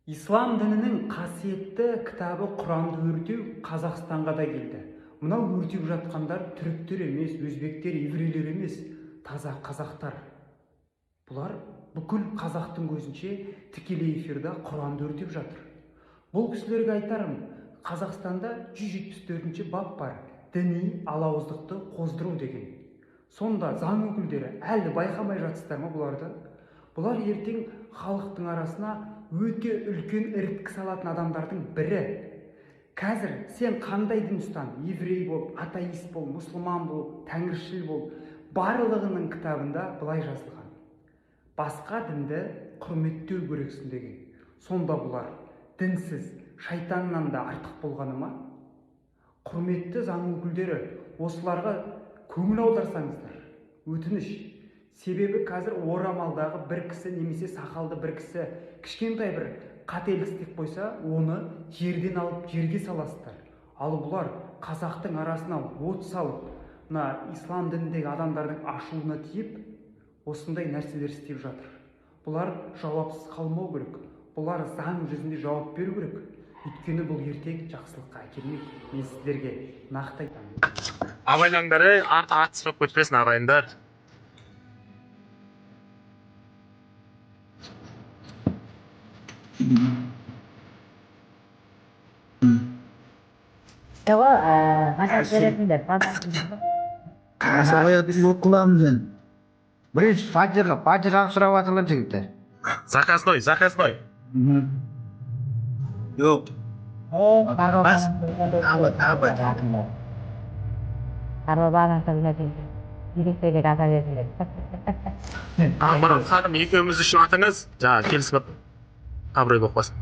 Ислам дінінің қасиетті кітабы Құранды өртеу Қазақстанға да келді. Мынау өртеп жатқандар түріктер емес, өзбектер, еврейлер емес, таза қазақтар. Бұлар бүкіл қазақтың көзінше тікелей эфирде Құранды өртеп жатыр. Бұл кісілерге айтарым, Қазақстанда 174-ші бап бар, діни алауыздықты қоздыру деген. Сонда заң өкілдері әлі байқамай жатсыздар ма бұларды? Бұлар ертең халықтың арасына өте үлкен іріткі салатын адамдардың бірі. Қазір сен қандай дін ұстан, еврей бол, атеист бол, мұсылман бол, тәңіршіл бол, барлығының кітабында былай жазылған: басқа дінді құрметтеу керексің деген. Сонда бұлар дінсіз, шайтаннан да артық болғаны ма? Құрметті заң өкілдері, осыларға көңіл аударсаңыздар, өтініш. Себебі қазір орамалдағы бір кісі немесе сақалды бір кісі кішкентай бір қателік істеп қойса, оны жерден алып жерге саласыздар. Ал бұлар қазақтың арасына от салып, мына ислам дініндегі адамдардың ашуына тиіп, осындай нәрселер істеп жатыр. Бұлар жауапсыз қалмау керек. Бұлар заң жүзінде жауап беру керек. Өйткені бұл ертең жақсылыққа әкелмейді. Мен сіздерге нақты айтамын. Абайлаңдар, ат сұрап көтпесін ағайындар. Masaj verebilirler. Сабаятын оқыламыз енді. Бірінші фатиха сұрап жатырlar жігіттер. Заказной. Жоқ. Мына ханым екеуміз үшін атыңыз, жаңа келісіп абырой болып қалсын.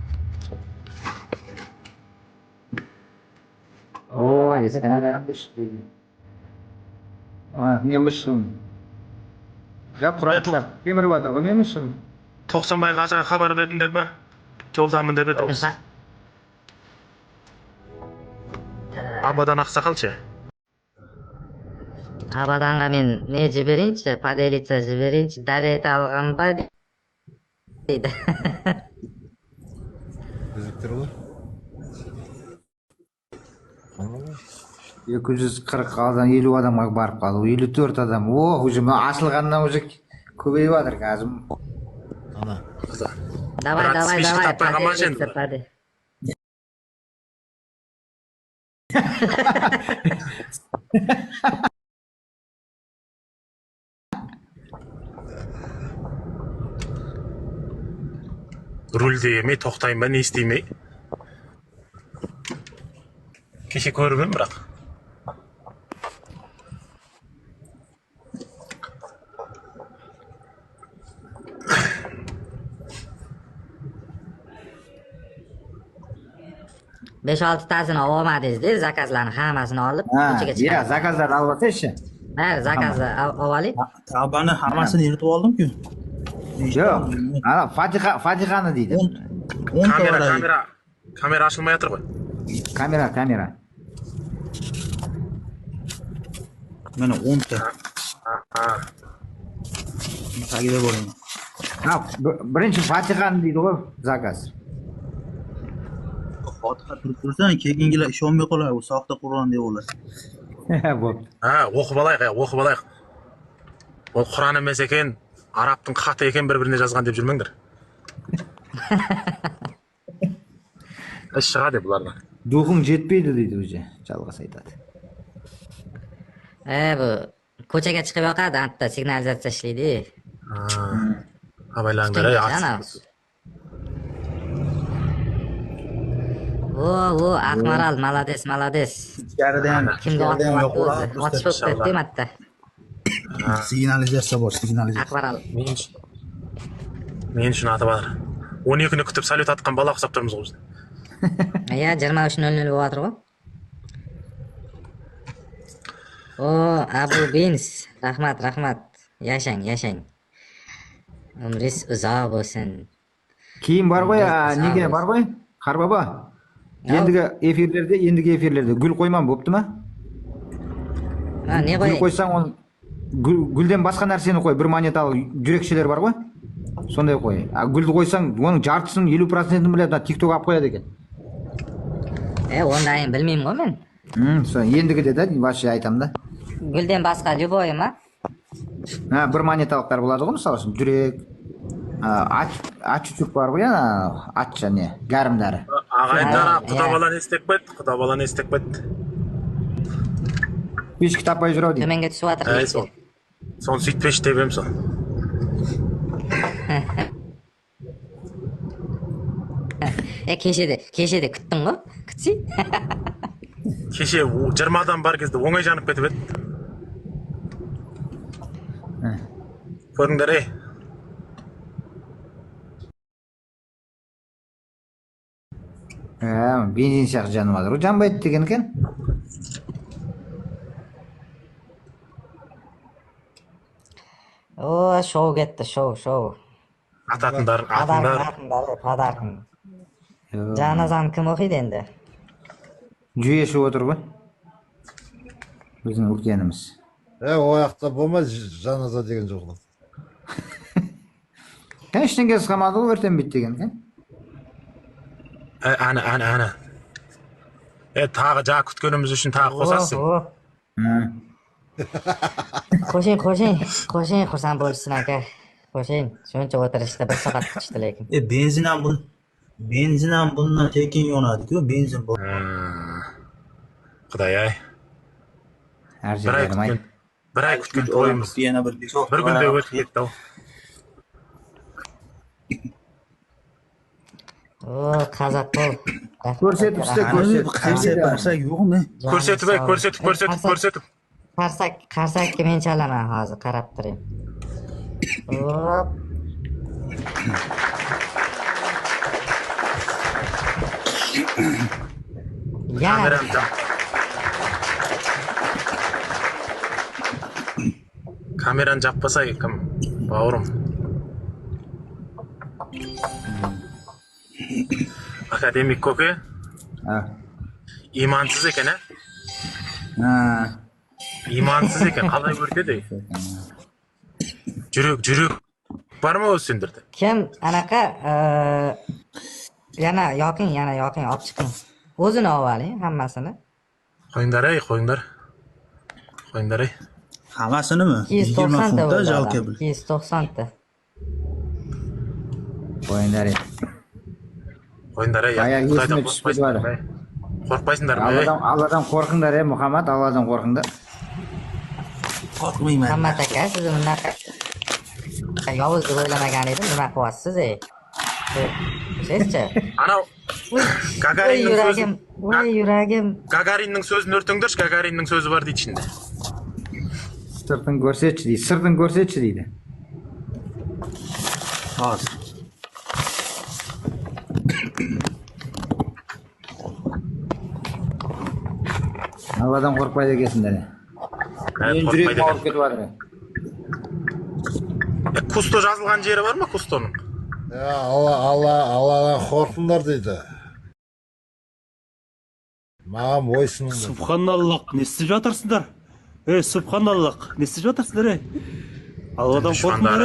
Ой, немісің? Жап құрайтылар. Кемір бата, о немісің? 90 қажаға хабар бердіңдер ме? Жолдамын деп еді. Абадан ақсақалшы. Абаданға мен не жіберейінші, поделиться жіберейінші, дәрет алған ба дейді. Өзіктер олар? 240 адам 50 адамға барып қалу, 54 адам. О, уже ашылғаннан уже көбейіп жатыр қазір. Давай, поделиться, поделиться. Рульде емей, тоқтайын ба, не істеймей? Кеше көріп ем, бірақ. Beş altı tazını olmadınız, zakazlarını hamasını alıp koçaga Ya, çıkardım. zakazlar alıp atayım. Evet, zakazı alayım. Tabanı hamasını yırtıp aldım ki. Yok. Ana Fatiha'nı deydi. 10 tane. Kamera açılmay жатыр ғой. Kamera. Mene 10 tane. Tagibe bolayım. Ha, birinchi Fatiha'nı deydi ғой zakaz. Fatiha turib tursana, kelgingilar ishonmay qolar, u soxta Qur'on deb olar. Bo'pti. Оқып алайық. Ол Құран емес екен, арабтың хаты екен, бір-біріне жазған деп жүрмеңдер. Іс шығады бұлардан. Духың жетпейді дейді уже. Жалғас айтады. Bu ko'chaga chiqib yoqadi, anta signalizatsiya ishlaydi. Абайлаңдар, O, Akmaral, malades. İçeriden Kimga yok ulan. otib o'tdi hatta. Signalizatsiya bor, signalizatsiya. Akmaral. Мен үшін аты бар. 12-ні күтіп салют атқан бала ұқсап тұрмыз ғой бізде. Ya 23:00 bo'lib o'tir-ku. O, Abu Bins, rahmat. Yashang. Umringiz uzoq bo'lsin. Keyin бар ғой, неге бар ғой? Қарбаба. Ендігі эфирлерде гүл қоймам болыпты ма? Ne Гүл qo'ying? қойсаң, оны гүлден басқа нәрсені қой. Бір монеталы жүрекшелер бар ғой? сондай қой. А гүлді қойсаң, оның жартысын 50%-ін біледі, TikTok алып қояды екен. Ондайын білмеймін ғой мен. Сол ендігі де вообще айтам да. Гүлден басқа любой ма? Бір монеталықтар болады ғой, мысалы үшін жүрек, ат чүчүк бар ғой, ат және гарымдары. Ағайындара құда бала не істеп кетті? Құда бала не істеп кетті? Бешкі таппай жүр ау деймін. Төменге түсіп жатыр. Соны сөйтпеші деп ем сол. Кешеде күттің ғой? Күтсей? Кеше 20 адам бар кезде оңай жанып кетіп еді. Көрдіңдер, ей? Бензин сияқты жанып жатыр. Жанбайды деген екен. Шоу кетті, шоу. Ататындар. Подаркын. Жаназаны кім оқиды енді? Жүйесі отыр ғой. Біздің үлкеніміз. Ояқта болмай жаназа деген жоқ. Ештеңкесі қалмады ғой, өртенбейді деген екен. Ана. Тағы жағы күткеніміз үшін тағы қосасың. Qo'shing, xursand bo'lishsin aka. Qo'shing, shuncha o'tirishda bir soat kutishdi lekin. Benzin ham bundan tekin yonadi-ku, benzin bor. Xudoy-ay. Bir ay kutgan to'yimiz. Yana bir kunde o'tib ketdi. Qazoq bo'l. Ko'rsatib qarsak yo'qmi? Ko'rsatib. Qarsakka men chalaman hozir, qarab turing. Kamerani жаппаса кім, бауырым. Академик көке имансыз екен, имансыз екен, қалай өртеді? Жүрек бар ма өз сендерде? Kim anaqa yana yoqing, olib chiqing. O'zini oling hammasini. Qo'yinglar. Hammasinimi? 290 ta funtda jalka bil. 290 ta. Qo'yinglar. Qo'rqpaysыңдар ма? Allohdan qo'rqinglar, Muhammad, Allohdan qo'rqinglar. Qo'rqmayman. Muhammad aka, siz bunaqa yovuz deb o'ylamagan edim, nima qilyapsiz, Sizchi? Ana yuragim. Gagarinning so'zini o'rtingdirchi, Gagarinning so'zi bor deydi ichinde. Sirtin ko'rsatchi deydi. Hozir. Allohdan qo'rqmaydi ekansinlar. Men yuragim og'rib ketyapti. Kusto жазылған жері бар ма, Kustoның? Алладан қорқыңдар дейді. Маған бойсыныңдар. Subhanallah, ne istеп жатырсыңдар? Subhanallah, не істеп жатырсыңдар, Алладан қорқыңдар,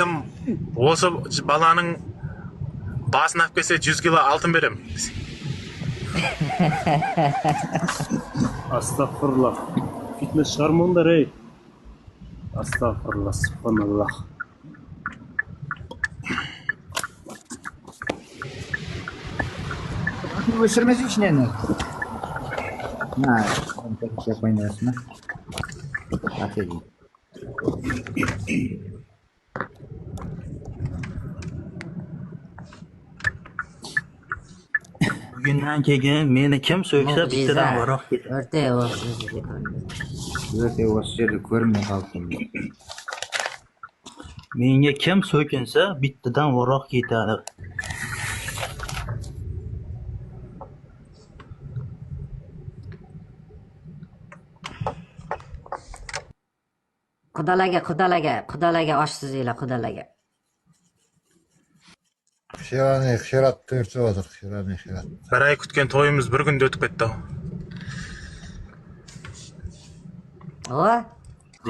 Кім осы баланың басын алып келсе 100 кило алтын берем. Астағфируллах. Фитнес шығармаңдар, Астағфируллах, Subhanallah. Өшірмес ішінен. Çok oynuyorsun. Aferin. Bugundan keyin meni kim so'ksa bittadan baroq ketadi. O'rta o'sha yerda ko'rinmay qoldim. Menga kim so'kinsa bittadan varoq ketadi. Qudalarga osh sizinglar, qudalarga. Xirat төртіп отыр, xirat. Bir ay kutgan to'yimiz bir kunda o'tib ketdi.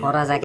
Xo'roz aka